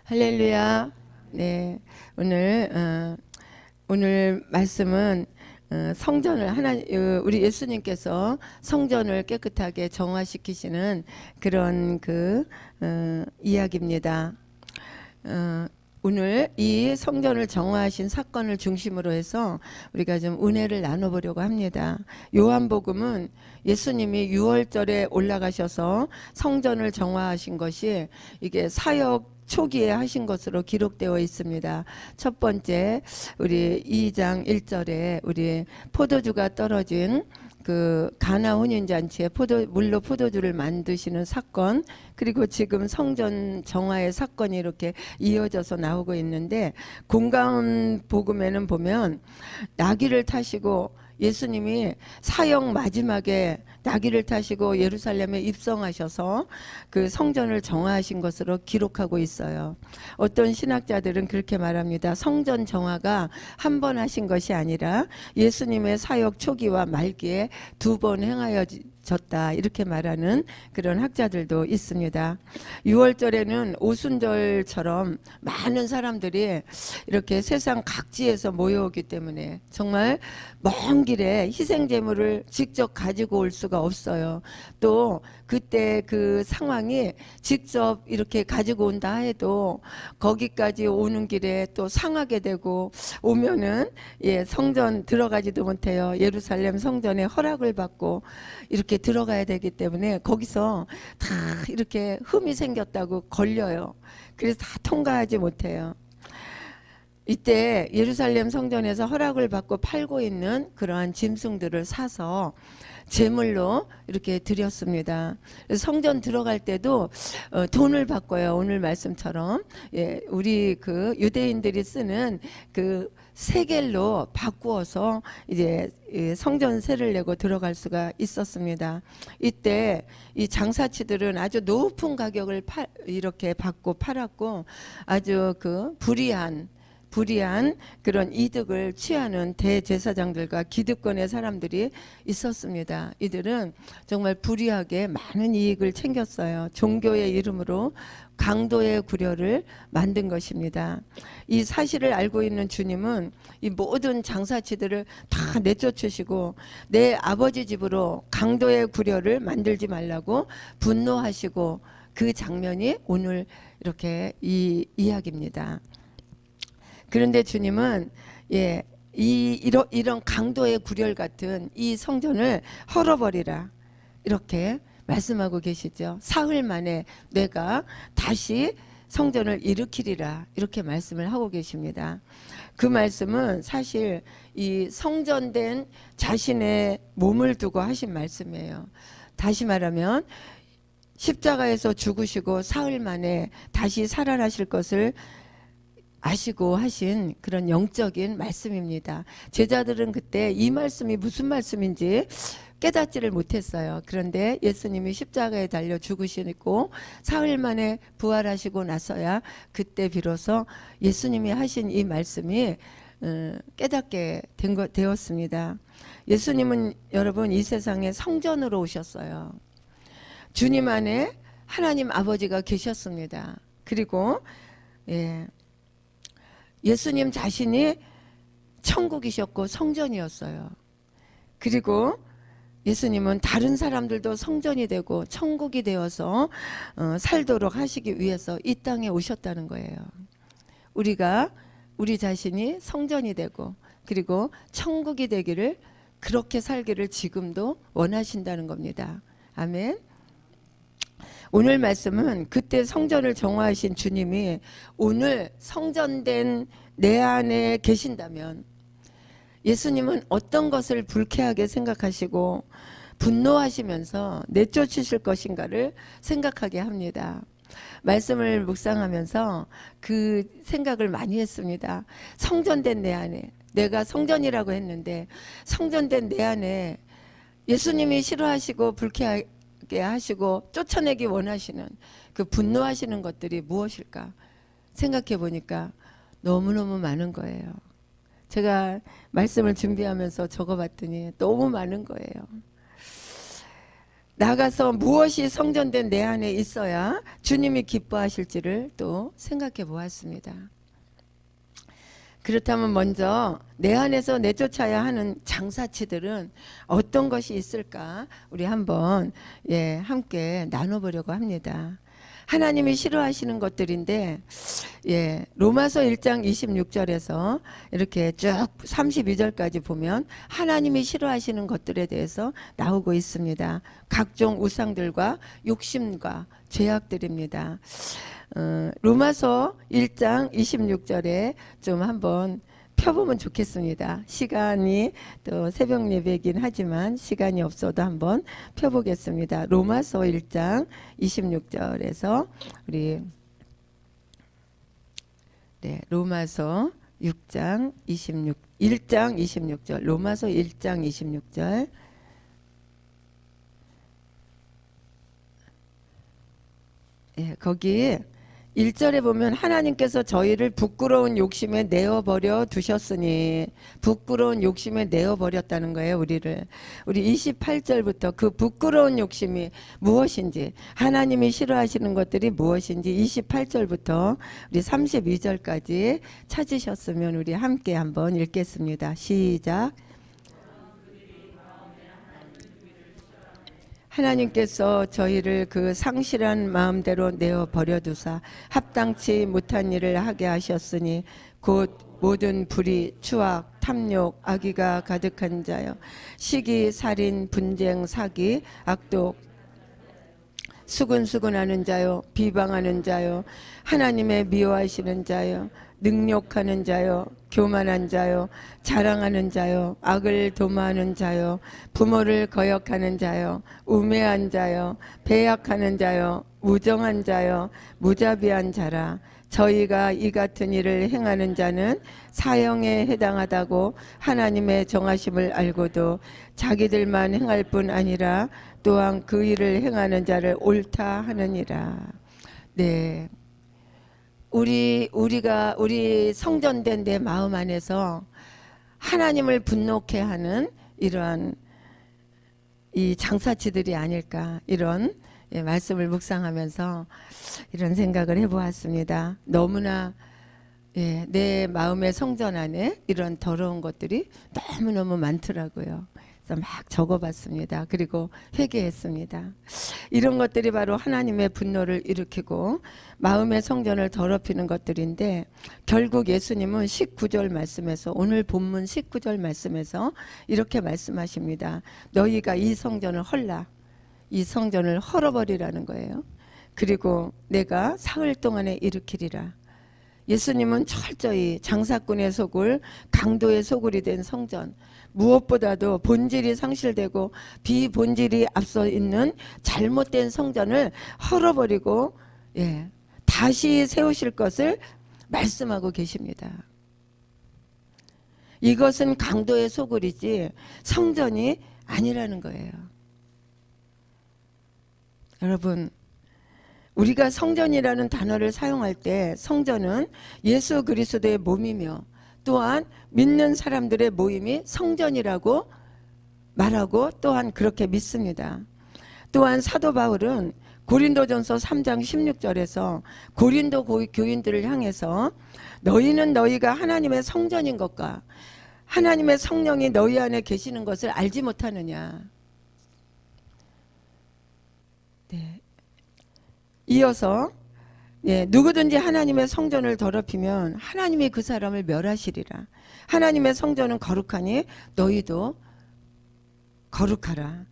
할렐루야. 네, 오늘 말씀은 성전을 우리 예수님께서 성전을 깨끗하게 정화시키시는 그런 이야기입니다. 오늘 이 성전을 정화하신 사건을 중심으로 해서 우리가 좀 은혜를 나눠보려고 합니다. 요한복음은 예수님이 6월절에 올라가셔서 성전을 정화하신 것이 이게 사역 초기에 하신 것으로 기록되어 있습니다. 첫 번째 우리 2장 1절에 우리 포도주가 떨어진 그 가나 혼인잔치에 물로 포도주를 만드시는 사건, 그리고 지금 성전 정화의 사건이 이렇게 이어져서 나오고 있는데, 공간 복음에는 보면 나귀를 타시고 예수님이 사역 마지막에 나귀를 타시고 예루살렘에 입성하셔서 그 성전을 정화하신 것으로 기록하고 있어요. 어떤 신학자들은 그렇게 말합니다. 성전 정화가 한 번 하신 것이 아니라 예수님의 사역 초기와 말기에 2번 행하여졌다, 이렇게 말하는 그런 학자들도 있습니다. 6월절에는 오순절처럼 많은 사람들이 이렇게 세상 각지에서 모여오기 때문에 정말 먼 길에 희생제물을 직접 가지고 올 수가 없어요. 또 그때 그 상황이 직접 이렇게 가지고 온다 해도 거기까지 오는 길에 또 상하게 되고, 오면은 성전 들어가지도 못해요. 예루살렘 성전에 허락을 받고 이렇게 들어가야 되기 때문에 거기서 다 이렇게 흠이 생겼다고 걸려요. 그래서 다 통과하지 못해요. 이때 예루살렘 성전에서 허락을 받고 팔고 있는 그러한 짐승들을 사서 제물로 이렇게 드렸습니다. 성전 들어갈 때도 돈을 바꿔요. 오늘 말씀처럼 우리 그 유대인들이 쓰는 그 세겔로 바꾸어서 이제 성전세를 내고 들어갈 수가 있었습니다. 이때 이 장사치들은 아주 높은 가격을 이렇게 받고 팔았고, 아주 그 불이한 그런 이득을 취하는 대제사장들과 기득권의 사람들이 있었습니다. 이들은 정말 불이하게 많은 이익을 챙겼어요. 종교의 이름으로 강도의 구려를 만든 것입니다. 이 사실을 알고 있는 주님은 이 모든 장사치들을 다 내쫓으시고 내 아버지 집으로 강도의 구려를 만들지 말라고 분노하시고, 그 장면이 오늘 이렇게 이 이야기입니다. 그런데 주님은 이런 강도의 구렬 같은 이 성전을 헐어버리라, 이렇게 말씀하고 계시죠. 사흘 만에 내가 다시 성전을 일으키리라, 이렇게 말씀을 하고 계십니다. 그 말씀은 사실 이 성전된 자신의 몸을 두고 하신 말씀이에요. 다시 말하면 십자가에서 죽으시고 사흘 만에 다시 살아나실 것을 아시고 하신 그런 영적인 말씀입니다. 제자들은 그때 이 말씀이 무슨 말씀인지 깨닫지를 못했어요. 그런데 예수님이 십자가에 달려 죽으시고 사흘 만에 부활하시고 나서야 그때 비로소 예수님이 하신 이 말씀이 깨닫게 되었습니다. 예수님은 여러분 이 세상에 성전으로 오셨어요. 주님 안에 하나님 아버지가 계셨습니다. 그리고 예수님 자신이 천국이셨고 성전이었어요. 그리고 예수님은 다른 사람들도 성전이 되고 천국이 되어서 살도록 하시기 위해서 이 땅에 오셨다는 거예요. 우리 자신이 성전이 되고 그리고 천국이 되기를, 그렇게 살기를 지금도 원하신다는 겁니다. 아멘. 오늘 말씀은 그때 성전을 정화하신 주님이 오늘 성전된 내 안에 계신다면 예수님은 어떤 것을 불쾌하게 생각하시고 분노하시면서 내쫓으실 것인가를 생각하게 합니다. 말씀을 묵상하면서 그 생각을 많이 했습니다. 성전된 내 안에, 내가 성전이라고 했는데 성전된 내 안에 예수님이 싫어하시고 불쾌하게 하시고 쫓아내기 원하시는 그 분노하시는 것들이 무엇일까 생각해 보니까 너무너무 많은 거예요. 제가 말씀을 준비하면서 적어봤더니 너무 많은 거예요. 나가서 무엇이 성전된 내 안에 있어야 주님이 기뻐하실지를 또 생각해 보았습니다. 그렇다면 먼저 내 안에서 내쫓아야 하는 장사치들은 어떤 것이 있을까? 우리 한번 함께 나눠보려고 합니다. 하나님이 싫어하시는 것들인데 로마서 1장 26절에서 이렇게 쭉 32절까지 보면 하나님이 싫어하시는 것들에 대해서 나오고 있습니다. 각종 우상들과 욕심과 죄악들입니다. 로마서 1장 26절에 좀 한번 펴보면 좋겠습니다. 시간이 또 새벽 예배이긴 하지만 시간이 없어도 한번 펴보겠습니다. 로마서 1장 26절에서 우리 로마서 1장 26절 로마서 1장 26절 거기 1절에 보면 하나님께서 저희를 부끄러운 욕심에 내어버려 두셨으니 부끄러운 욕심에 내어버렸다는 거예요. 우리 28절부터 그 부끄러운 욕심이 무엇인지 하나님이 싫어하시는 것들이 무엇인지 28절부터 우리 32절까지 찾으셨으면 우리 함께 한번 읽겠습니다. 시작. 하나님께서 저희를 그 상실한 마음대로 내어 버려두사 합당치 못한 일을 하게 하셨으니 곧 모든 불의, 추악, 탐욕, 악의가 가득한 자여 시기, 살인, 분쟁, 사기, 악독, 수근수근하는 자요, 비방하는 자요, 하나님의 미워하시는 자요, 능욕하는 자요, 교만한 자요, 자랑하는 자요, 악을 도모하는 자요, 부모를 거역하는 자요, 우매한 자요, 배약하는 자요, 무정한 자요, 무자비한 자라. 저희가 이 같은 일을 행하는 자는 사형에 해당하다고 하나님의 정하심을 알고도 자기들만 행할 뿐 아니라 또한 그 일을 행하는 자를 옳다 하느니라. 네. 우리 성전된 내 마음 안에서 하나님을 분노케 하는 이러한 이 장사치들이 아닐까, 이런 말씀을 묵상하면서 이런 생각을 해보았습니다. 너무나 내 마음의 성전 안에 이런 더러운 것들이 너무너무 많더라고요. 그래서 막 적어봤습니다. 그리고 회개했습니다. 이런 것들이 바로 하나님의 분노를 일으키고 마음의 성전을 더럽히는 것들인데, 결국 예수님은 19절 말씀에서, 오늘 본문 19절 말씀에서 이렇게 말씀하십니다. 너희가 이 성전을 헐라, 이 성전을 헐어버리라는 거예요. 그리고 내가 사흘 동안에 일으키리라. 예수님은 철저히 장사꾼의 소굴, 강도의 소굴이 된 성전, 무엇보다도 본질이 상실되고 비본질이 앞서 있는 잘못된 성전을 헐어버리고 다시 세우실 것을 말씀하고 계십니다. 이것은 강도의 소굴이지 성전이 아니라는 거예요. 여러분, 우리가 성전이라는 단어를 사용할 때 성전은 예수 그리스도의 몸이며 또한 믿는 사람들의 모임이 성전이라고 말하고 또한 그렇게 믿습니다. 또한 사도 바울은 고린도전서 3장 16절에서 고린도 교인들을 향해서 너희는 너희가 하나님의 성전인 것과 하나님의 성령이 너희 안에 계시는 것을 알지 못하느냐. 네. 이어서 누구든지 하나님의 성전을 더럽히면 하나님이 그 사람을 멸하시리라. 하나님의 성전은 거룩하니 너희도 거룩하라.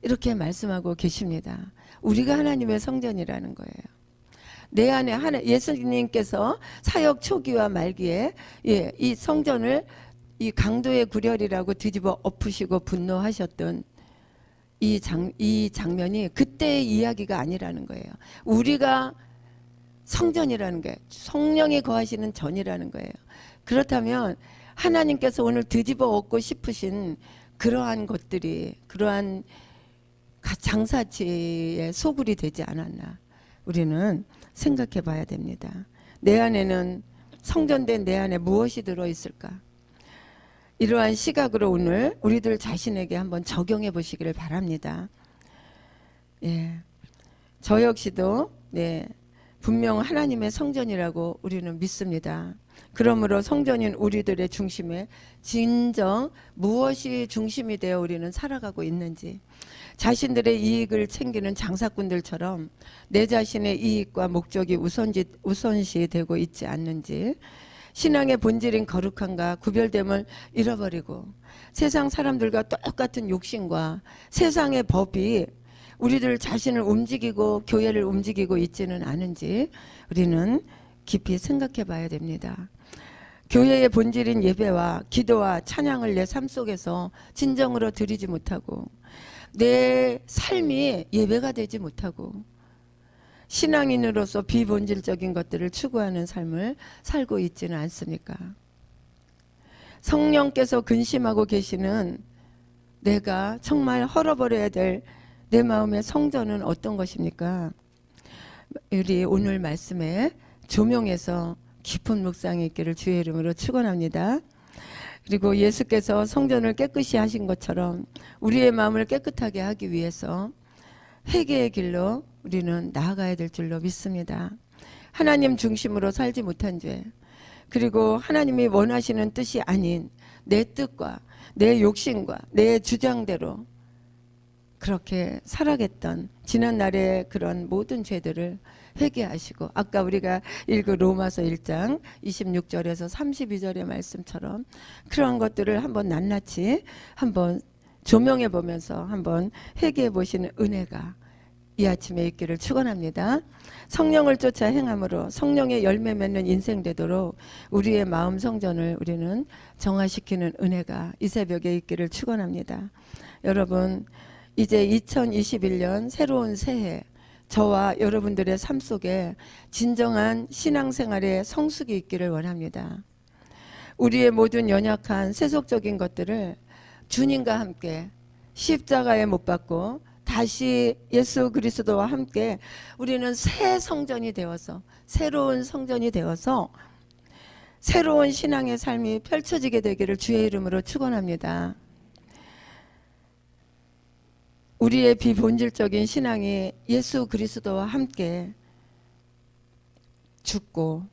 이렇게 말씀하고 계십니다. 우리가 하나님의 성전이라는 거예요. 내 안에 예수님께서 사역 초기와 말기에 이 성전을 이 강도의 구렬이라고 뒤집어 엎으시고 분노하셨던 이 장면이 그때의 이야기가 아니라는 거예요. 우리가 성전이라는 게 성령이 거하시는 전이라는 거예요. 그렇다면 하나님께서 오늘 뒤집어 엎고 싶으신 그러한 것들이, 그러한 장사치의 소굴이 되지 않았나, 우리는 생각해 봐야 됩니다. 내 안에는, 성전된 내 안에 무엇이 들어있을까? 이러한 시각으로 오늘 우리들 자신에게 한번 적용해 보시기를 바랍니다. 예, 저 역시도 네, 분명 하나님의 성전이라고 우리는 믿습니다. 그러므로 성전인 우리들의 중심에 진정 무엇이 중심이 되어 우리는 살아가고 있는지, 자신들의 이익을 챙기는 장사꾼들처럼 내 자신의 이익과 목적이 우선시 되고 있지 않는지, 신앙의 본질인 거룩함과 구별됨을 잃어버리고 세상 사람들과 똑같은 욕심과 세상의 법이 우리들 자신을 움직이고 교회를 움직이고 있지는 않은지 우리는 깊이 생각해 봐야 됩니다. 교회의 본질인 예배와 기도와 찬양을 내 삶 속에서 진정으로 드리지 못하고 내 삶이 예배가 되지 못하고 신앙인으로서 비본질적인 것들을 추구하는 삶을 살고 있지는 않습니까? 성령께서 근심하고 계시는 내가 정말 헐어버려야 될 내 마음의 성전은 어떤 것입니까? 우리 오늘 말씀에 조명해서 깊은 묵상이 있기를 주의 이름으로 축원합니다. 그리고 예수께서 성전을 깨끗이 하신 것처럼 우리의 마음을 깨끗하게 하기 위해서 회개의 길로 우리는 나아가야 될 줄로 믿습니다. 하나님 중심으로 살지 못한 죄, 그리고 하나님이 원하시는 뜻이 아닌 내 뜻과 내 욕심과 내 주장대로 그렇게 살아갔던 지난날의 그런 모든 죄들을 회개하시고, 아까 우리가 읽은 로마서 1장 26절에서 32절의 말씀처럼 그런 것들을 한번 낱낱이 한번 조명해 보면서 한번 회개해 보시는 은혜가 이 아침에 있기를 축원합니다. 성령을 쫓아 행함으로 성령의 열매 맺는 인생 되도록 우리의 마음 성전을 우리는 정화시키는 은혜가 이 새벽에 있기를 축원합니다. 여러분, 이제 2021년 새로운 새해, 저와 여러분들의 삶 속에 진정한 신앙생활의 성숙이 있기를 원합니다. 우리의 모든 연약한 세속적인 것들을 주님과 함께 십자가에 못 박고 다시 예수 그리스도와 함께 우리는 새 성전이 되어서, 새로운 성전이 되어서 새로운 신앙의 삶이 펼쳐지게 되기를 주의 이름으로 축원합니다. 우리의 비본질적인 신앙이 예수 그리스도와 함께 죽고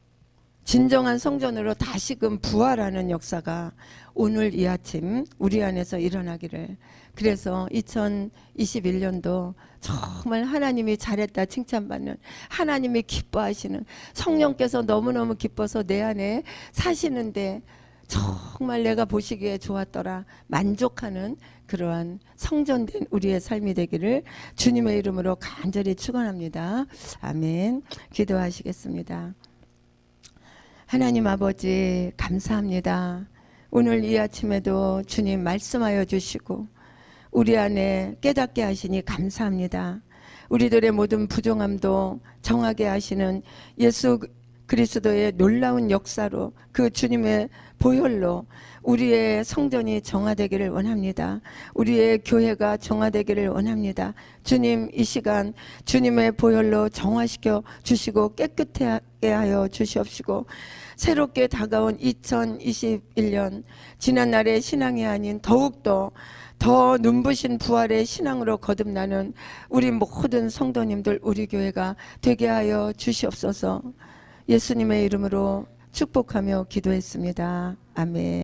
진정한 성전으로 다시금 부활하는 역사가 오늘 이 아침 우리 안에서 일어나기를, 그래서 2021년도 정말 하나님이 잘했다 칭찬받는, 하나님이 기뻐하시는, 성령께서 너무너무 기뻐서 내 안에 사시는데 정말 내가 보시기에 좋았더라 만족하는 그러한 성전된 우리의 삶이 되기를 주님의 이름으로 간절히 축원합니다. 아멘. 기도하시겠습니다. 하나님 아버지 감사합니다. 오늘 이 아침에도 주님 말씀하여 주시고 우리 안에 깨닫게 하시니 감사합니다. 우리들의 모든 부정함도 정하게 하시는 예수 그리스도의 놀라운 역사로, 그 주님의 보혈로 우리의 성전이 정화되기를 원합니다. 우리의 교회가 정화되기를 원합니다. 주님, 이 시간 주님의 보혈로 정화시켜 주시고 깨끗하게 하여 주시옵시고, 새롭게 다가온 2021년 지난날의 신앙이 아닌 더욱더 더 눈부신 부활의 신앙으로 거듭나는 우리 모든 성도님들, 우리 교회가 되게 하여 주시옵소서. 예수님의 이름으로 축복하며 기도했습니다. 아멘.